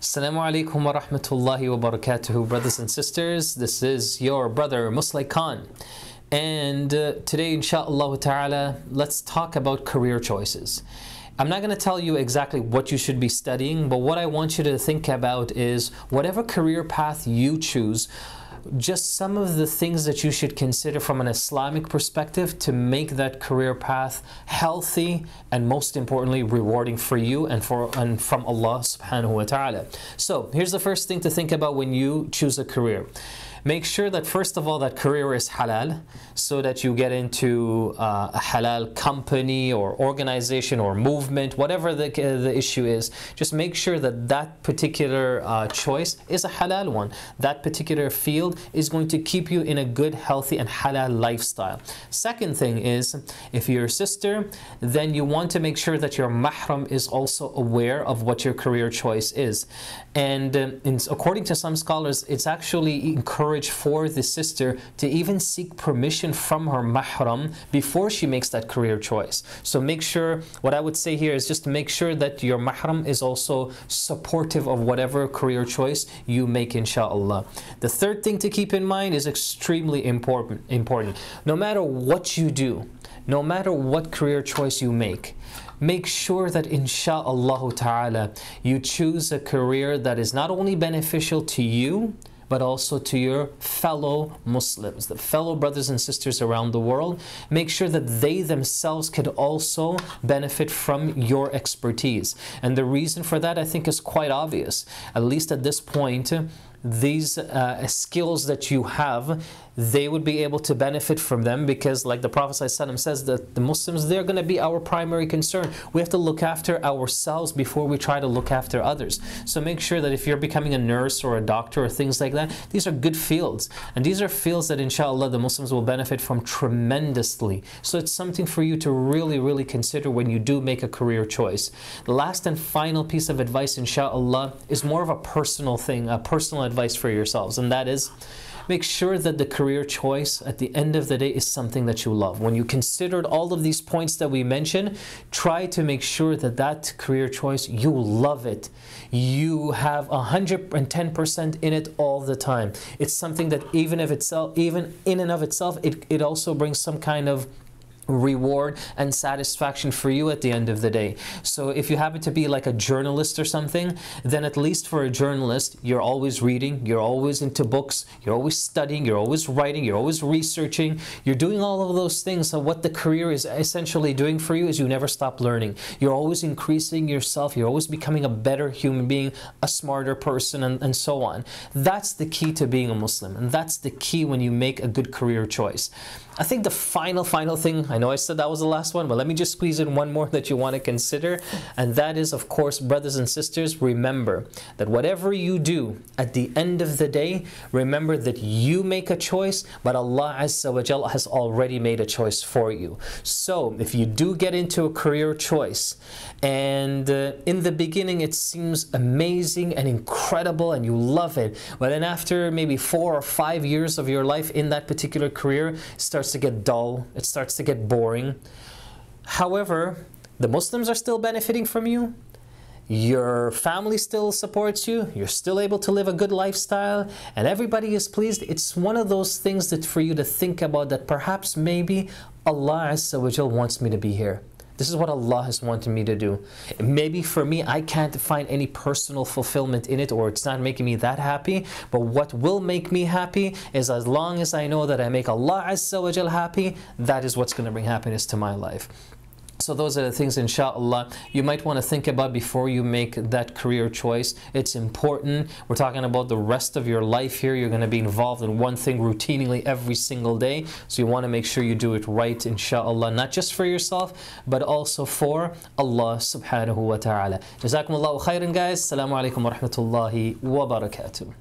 Assalamu alaikum wa rahmatullahi wa barakatuhu, brothers and sisters. This is your brother Musleh Khan. And today, inshaAllah ta'ala, let's talk about career choices. I'm not going to tell you exactly what you should be studying, but what I want you to think about is whatever career path you choose, just some of the things that you should consider from an Islamic perspective to make that career path healthy and, most importantly, rewarding for you and from Allah subhanahu wa ta'ala. So here's the first thing to think about when you choose a career. Make sure that first of all that career is halal, so that you get into a halal company or organization or movement, whatever the issue is. Just make sure that that particular choice is a halal one. That particular field is going to keep you in a good, healthy and halal lifestyle. Second thing is, if you're a sister, then you want to make sure that your mahram is also aware of what your career choice is. And according to some scholars, it's actually encouraged for the sister to even seek permission from her mahram before she makes that career choice. So make sure, what I would say here is just make sure that your mahram is also supportive of whatever career choice you make, inshaAllah. The third thing to keep in mind is extremely important. No matter what you do, no matter what career choice you make sure that insha'Allah ta'ala you choose a career that is not only beneficial to you, but also to your fellow Muslims, the fellow brothers and sisters around the world. Make sure that they themselves could also benefit from your expertise. And the reason for that, I think, is quite obvious. At least at this point, these skills that you have, they would be able to benefit from them, because like the Prophet ﷺ says that the Muslims, they're going to be our primary concern. We have to look after ourselves before we try to look after others. So make sure that if you're becoming a nurse or a doctor or things like that, these are good fields. And these are fields that inshallah the Muslims will benefit from tremendously. So it's something for you to really consider when you do make a career choice. The last and final piece of advice, inshallah, is more of a personal thing, a personal advice for yourselves, and that is, make sure that the career choice at the end of the day is something that you love. When you considered all of these points that we mentioned, try to make sure that that career choice, you love it. You have 110% in it all the time. It's something that even in and of itself, it also brings some kind of reward and satisfaction for you at the end of the day. So if you happen to be like a journalist or something, then at least for a journalist, you're always reading, you're always into books, you're always studying, you're always writing, you're always researching, you're doing all of those things. So what the career is essentially doing for you is you never stop learning. You're always increasing yourself, you're always becoming a better human being, a smarter person, and so on. That's the key to being a Muslim, and that's the key when you make a good career choice. I think the final thing, I know I said that was the last one, but let me just squeeze in one more that you want to consider, and that is, of course, brothers and sisters, remember that whatever you do, at the end of the day, remember that you make a choice, but Allah Azza wa Jal has already made a choice for you. So if you do get into a career choice, and in the beginning it seems amazing and incredible and you love it, but then after maybe 4 or 5 years of your life in that particular career, it starts to get dull, it starts to get boring. However, the Muslims are still benefiting from you, your family still supports you, you're still able to live a good lifestyle, and everybody is pleased. It's one of those things that for you to think about, that perhaps maybe Allah Azza wa Jal wants me to be here. This is what Allah has wanted me to do. Maybe for me, I can't find any personal fulfillment in it, or it's not making me that happy. But what will make me happy is, as long as I know that I make Allah Azza wa Jal happy, that is what's going to bring happiness to my life. So those are the things, inshallah, you might want to think about before you make that career choice. It's important. We're talking about the rest of your life here. You're going to be involved in one thing routinely every single day. So you want to make sure you do it right, inshallah, not just for yourself, but also for Allah subhanahu wa ta'ala. Jazakumullahu khairan, guys. Assalamu alaikum wa rahmatullahi wa barakatuh.